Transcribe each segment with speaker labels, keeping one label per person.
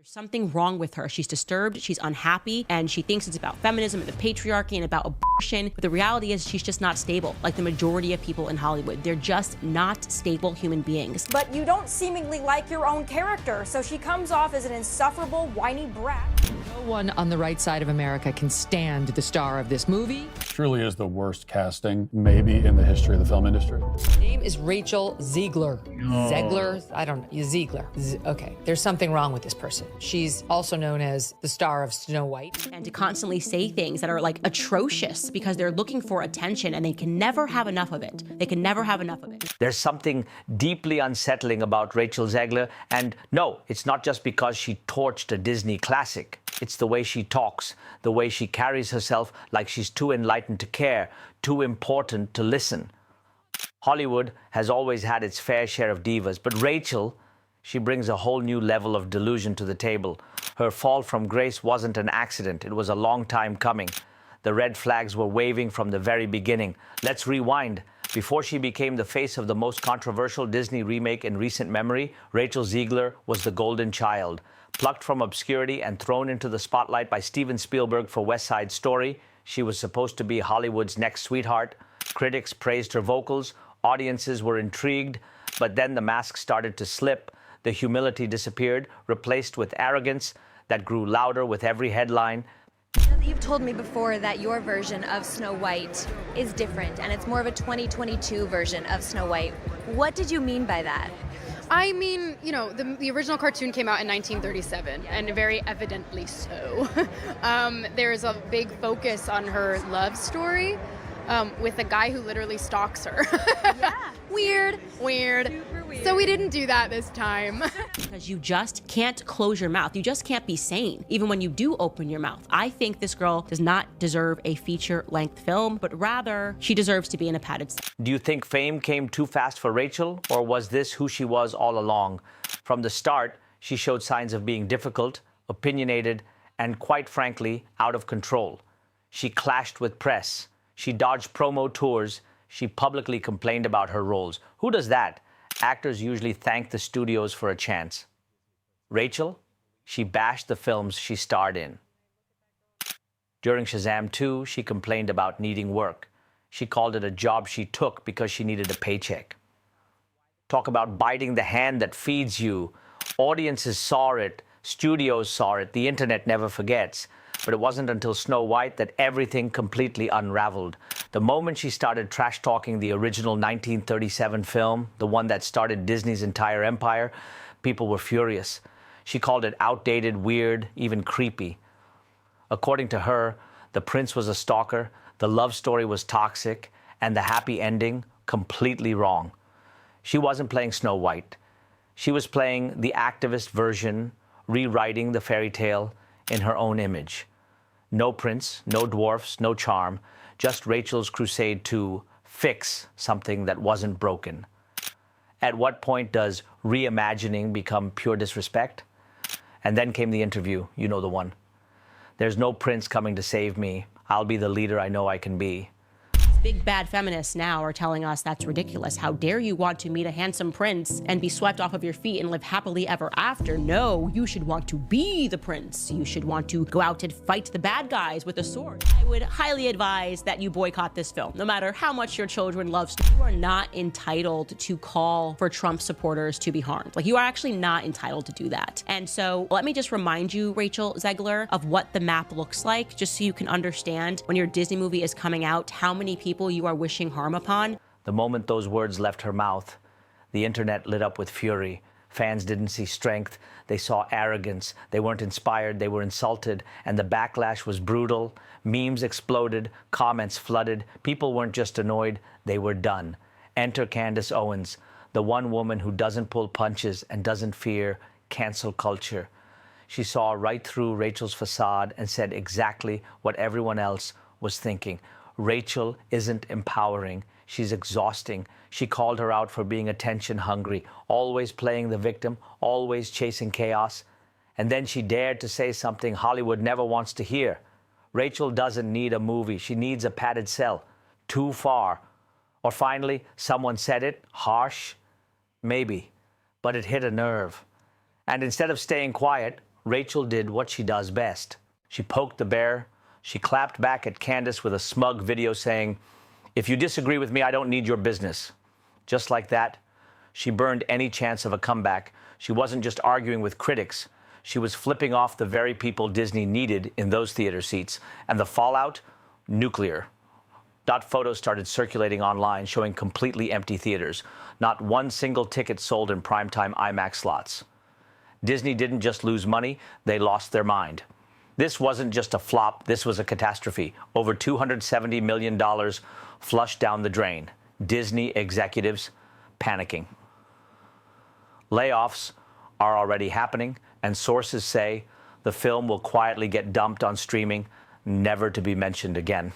Speaker 1: There's something wrong with her. She's disturbed, she's unhappy, and she thinks it's about feminism and the patriarchy and about abortion. But the reality is she's just not stable, like the majority of people in Hollywood. They're just not stable human beings.
Speaker 2: But you don't seemingly like your own character, so she comes off as an insufferable, whiny brat.
Speaker 3: No one on the right side of America can stand the star of this movie.
Speaker 4: Truly is the worst casting, maybe, in the history of the film industry.
Speaker 3: Her name is Rachel Zegler. Zegler? I don't know. Zegler. Okay, there's something wrong with this person. She's also known as the star of Snow White.
Speaker 1: And to constantly say things that are like atrocious because they're looking for attention and they can never have enough of it. They can never have enough of it.
Speaker 5: There's something deeply unsettling about Rachel Zegler. And no, it's not just because she torched a Disney classic. It's the way she talks, the way she carries herself like she's too enlightened to care, too important to listen. Hollywood has always had its fair share of divas, but Rachel, she brings a whole new level of delusion to the table. Her fall from grace wasn't an accident. It was a long time coming. The red flags were waving from the very beginning. Let's rewind. Before she became the face of the most controversial Disney remake in recent memory, Rachel Zegler was the golden child. Plucked from obscurity and thrown into the spotlight by Steven Spielberg for West Side Story, she was supposed to be Hollywood's next sweetheart. Critics praised her vocals, audiences were intrigued, but then the mask started to slip. The humility disappeared, replaced with arrogance that grew louder with every headline.
Speaker 6: You've told me before that your version of Snow White is different, and it's more of a 2022 version of Snow White. What did you mean by that?
Speaker 7: I mean, you know, the original cartoon came out in 1937, and very evidently so. There's a big focus on her love story with a guy who literally stalks her.
Speaker 6: Yeah. Weird.
Speaker 7: Super weird. So we didn't do that this time.
Speaker 1: Because you just can't close your mouth. You just can't be sane, even when you do open your mouth. I think this girl does not deserve a feature-length film, but rather she deserves to be in a padded cell.
Speaker 5: Do you think fame came too fast for Rachel, or was this who she was all along? From the start, she showed signs of being difficult, opinionated, and quite frankly, out of control. She clashed with press. She dodged promo tours. She publicly complained about her roles. Who does that? Actors usually thank the studios for a chance. Rachel, she bashed the films she starred in. During Shazam 2, she complained about needing work. She called it a job she took because she needed a paycheck. Talk about biting the hand that feeds you. Audiences saw it. Studios saw it. The internet never forgets. But it wasn't until Snow White that everything completely unraveled. The moment she started trash-talking the original 1937 film, the one that started Disney's entire empire, people were furious. She called it outdated, weird, even creepy. According to her, the prince was a stalker, the love story was toxic, and the happy ending completely wrong. She wasn't playing Snow White. She was playing the activist version, rewriting the fairy tale in her own image. No prince, no dwarfs, no charm, just Rachel's crusade to fix something that wasn't broken. At what point does reimagining become pure disrespect? And then came the interview, you know the one. There's no prince coming to save me. I'll be the leader I know I can be.
Speaker 1: Big bad feminists now are telling us that's ridiculous. How dare you want to meet a handsome prince and be swept off of your feet and live happily ever after? No, you should want to be the prince. You should want to go out and fight the bad guys with a sword. I would highly advise that you boycott this film, no matter how much your children love. You are not entitled to call for Trump supporters to be harmed. Like, you are actually not entitled to do that. And so let me just remind you, Rachel Zegler, of what the map looks like, just so you can understand when your Disney movie is coming out, how many people you are wishing harm upon.
Speaker 5: The moment those words left her mouth, the internet lit up with fury. Fans didn't see strength, they saw arrogance. They weren't inspired, they were insulted, and the backlash was brutal. Memes exploded, comments flooded. People weren't just annoyed, they were done. Enter Candace Owens, the one woman who doesn't pull punches and doesn't fear cancel culture. She saw right through Rachel's facade and said exactly what everyone else was thinking. Rachel isn't empowering. She's exhausting. She called her out for being attention hungry, always playing the victim, always chasing chaos. And then she dared to say something Hollywood never wants to hear. Rachel doesn't need a movie. She needs a padded cell. Too far. Or finally, someone said it, harsh, maybe, but it hit a nerve. And instead of staying quiet, Rachel did what she does best. She poked the bear. She clapped back at Candace with a smug video saying, "If you disagree with me, I don't need your business." Just like that, she burned any chance of a comeback. She wasn't just arguing with critics. She was flipping off the very people Disney needed in those theater seats. And the fallout? Nuclear. Photos started circulating online showing completely empty theaters. Not one single ticket sold in primetime IMAX slots. Disney didn't just lose money, they lost their mind. This wasn't just a flop, this was a catastrophe. Over $270 million flushed down the drain. Disney executives panicking. Layoffs are already happening, and sources say the film will quietly get dumped on streaming, never to be mentioned again.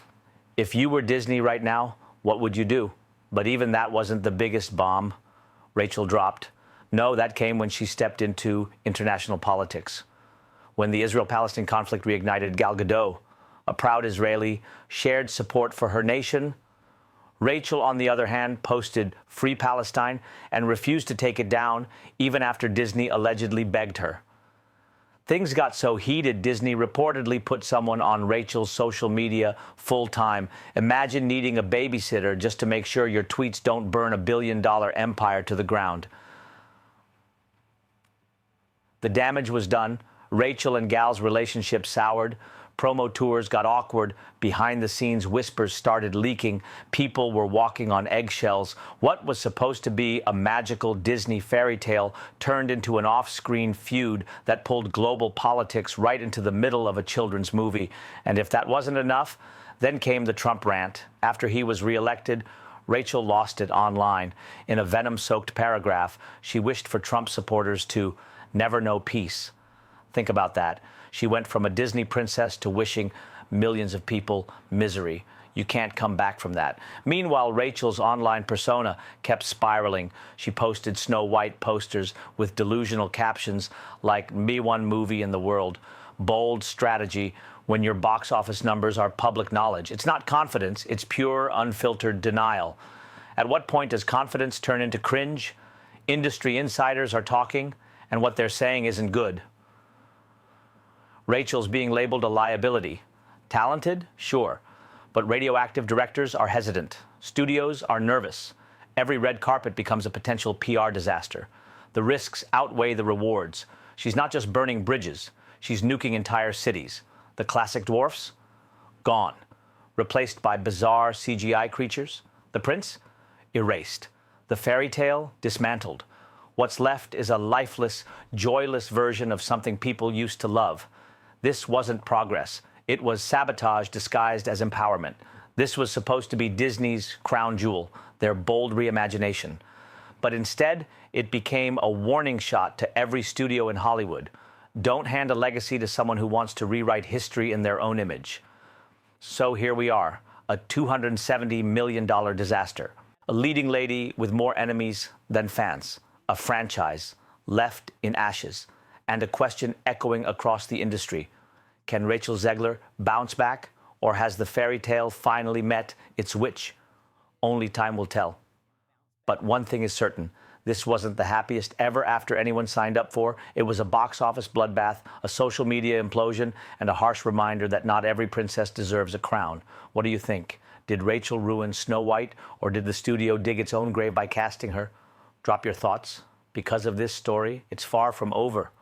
Speaker 5: If you were Disney right now, what would you do? But even that wasn't the biggest bomb Rachel dropped. No, that came when she stepped into international politics. When the Israel-Palestine conflict reignited, Gal Gadot, a proud Israeli, shared support for her nation. Rachel, on the other hand, posted Free Palestine and refused to take it down even after Disney allegedly begged her. Things got so heated, Disney reportedly put someone on Rachel's social media full-time. Imagine needing a babysitter just to make sure your tweets don't burn a billion-dollar empire to the ground. The damage was done. Rachel and Gal's relationship soured. Promo tours got awkward. Behind-the-scenes whispers started leaking. People were walking on eggshells. What was supposed to be a magical Disney fairy tale turned into an off-screen feud that pulled global politics right into the middle of a children's movie. And if that wasn't enough, then came the Trump rant. After he was reelected, Rachel lost it online. In a venom-soaked paragraph, she wished for Trump supporters to never know peace. Think about that. She went from a Disney princess to wishing millions of people misery. You can't come back from that. Meanwhile, Rachel's online persona kept spiraling. She posted Snow White posters with delusional captions like "Me one movie in the world." Bold strategy when your box office numbers are public knowledge. It's not confidence, it's pure, unfiltered denial. At what point does confidence turn into cringe? Industry insiders are talking, and what they're saying isn't good. Rachel's being labeled a liability. Talented? Sure. But radioactive directors are hesitant. Studios are nervous. Every red carpet becomes a potential PR disaster. The risks outweigh the rewards. She's not just burning bridges. She's nuking entire cities. The classic dwarfs? Gone. Replaced by bizarre CGI creatures. The prince? Erased. The fairy tale? Dismantled. What's left is a lifeless, joyless version of something people used to love. This wasn't progress. It was sabotage disguised as empowerment. This was supposed to be Disney's crown jewel, their bold reimagination. But instead, it became a warning shot to every studio in Hollywood. Don't hand a legacy to someone who wants to rewrite history in their own image. So here we are, a $270 million disaster. A leading lady with more enemies than fans. A franchise left in ashes. And a question echoing across the industry. Can Rachel Zegler bounce back, or has the fairy tale finally met its witch? Only time will tell. But one thing is certain, this wasn't the happiest ever after anyone signed up for. It was a box office bloodbath, a social media implosion, and a harsh reminder that not every princess deserves a crown. What do you think? Did Rachel ruin Snow White, or did the studio dig its own grave by casting her? Drop your thoughts. Because of this story, it's far from over.